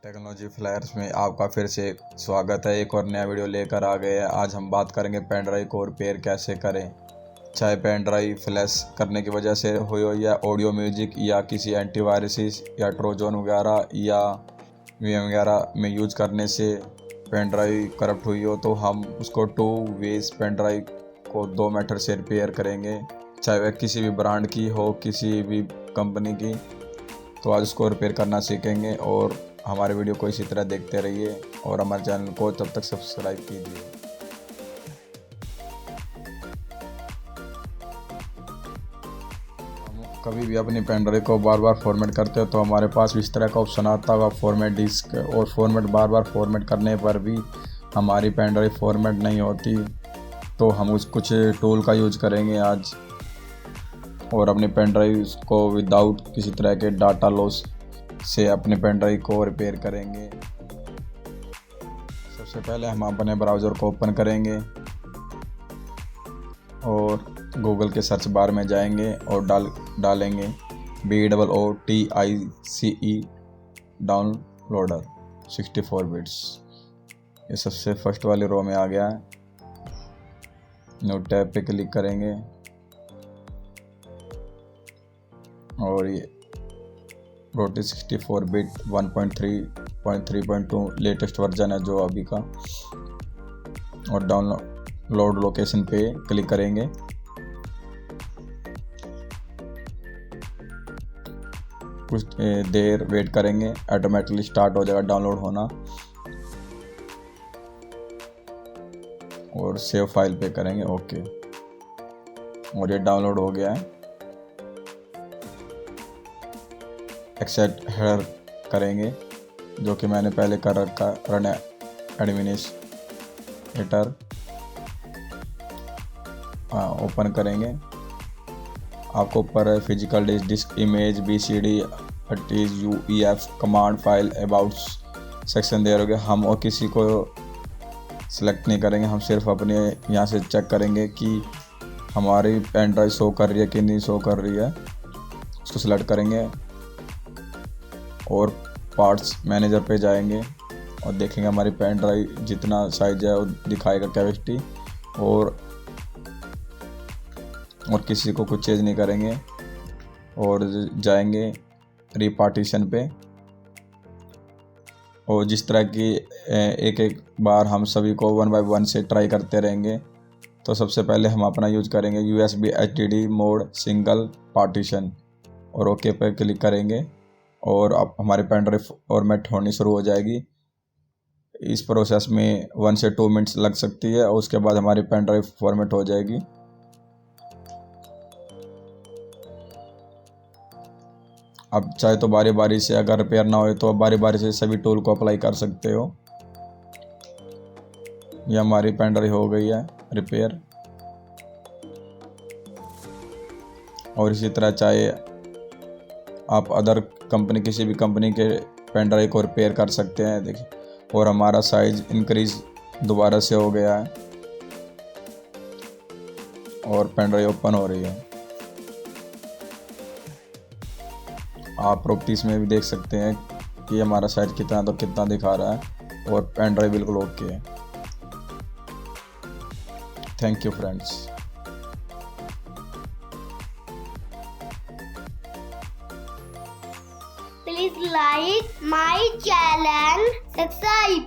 Technology flyers में आपका फिर से स्वागत है। एक और नया वीडियो लेकर आ गए हैं। आज हम बात करेंगे पेन ड्राइव को रिपेयर कैसे करें। चाहे पेन ड्राइव फ्लैश करने की वजह से हो या ऑडियो म्यूजिक या किसी एंटीवायरस या ट्रोजन वगैरह या वीएम वगैरह में यूज करने से पेन ड्राइव करप्ट हुई हो, तो हम उसको 2 वेज पेन ड्राइव को 2 मेथड से रिपेयर करेंगे। चाहे वह किसी भी ब्रांड की हो, किसी भी कंपनी की, तो आज उसको रिपेयर करना सीखेंगे। और हमारे वीडियो को इसी तरह देखते रहिए और हमारे चैनल को तब तक सब्सक्राइब कीजिए। हम कभी भी अपनी पेन ड्राइव को बार बार फॉर्मेट करते हो तो हमारे पास इस तरह का ऑप्शन आता होगा फॉर्मेट डिस्क, और फॉर्मेट बार बार फॉर्मेट करने पर भी हमारी पेन ड्राइव फॉर्मेट नहीं होती। तो हम कुछ टूल का यूज करेंगे आज और अपनी पेन ड्राइव को विदाउट किसी तरह के डाटा लॉस से अपने पेन ड्राइव को रिपेयर करेंगे। सबसे पहले हम अपने ब्राउज़र को ओपन करेंगे और गूगल के सर्च बार में जाएंगे और डालेंगे BOOTICE डाउनलोडर 64 बिट्स। ये सबसे फर्स्ट वाली रो में आ गया है। न्यू टैब पे क्लिक करेंगे और ये रोटी 64 बिट 1.3.3.2 लेटेस्ट वर्जन है जो अभी का। और डाउनलोड लोकेशन पे क्लिक करेंगे। कुछ देर वेट करेंगे, ऑटोमेटिकली स्टार्ट हो जाएगा डाउनलोड होना। और सेव फाइल पे करेंगे ओके, और ये डाउनलोड हो गया है। एक्सेप्ट हेडर करेंगे जो कि मैंने पहले कर रखा, रन एडमिनिस्ट्रेटर ओपन करेंगे। आपको ऊपर physical disk image BCD UEF command file about section दे रहोगे। हम और किसी को सिलेक्ट नहीं करेंगे, हम सिर्फ अपने यहाँ से चेक करेंगे कि हमारी पेन ड्राइव शो कर रही है कि नहीं शो कर रही है। उसको सिलेक्ट करेंगे और पार्ट्स मैनेजर पे जाएंगे और देखेंगे हमारी पेन ड्राइव जितना साइज है वो दिखाएगा कैपेसिटी। और किसी को कुछ चेंज नहीं करेंगे और जाएंगे रिपार्टीशन पे। और जिस तरह की एक बार हम सभी को 1 बाय 1 से ट्राई करते रहेंगे। तो सबसे पहले हम अपना यूज करेंगे USB HDD mode single partition और ओके पे क्लिक करेंगे और अब हमारी पेन ड्राइव फॉर्मेट होनी शुरू हो जाएगी। इस प्रोसेस में 1 से 2 मिनट्स लग सकती है और उसके बाद हमारी पेन ड्राइव फॉर्मेट हो जाएगी। अब चाहे तो बारी बारी से, अगर रिपेयर ना हो तो बारी बारी से सभी टूल को अप्लाई कर सकते हो। ये हमारी पेन ड्राइव हो गई है रिपेयर। और इसी तरह चाहे आप अदर कंपनी, किसी भी कंपनी के पेन ड्राइव को रिपेयर कर सकते हैं। देखिए, और हमारा साइज इंक्रीज दोबारा से हो गया है और पेन ड्राइव ओपन हो रही है। आप प्रॉपर्टीज में भी देख सकते हैं कि हमारा साइज कितना तो कितना दिखा रहा है और पेन ड्राइव बिल्कुल ओके है। Thank you friends. Please like my channel, subscribe.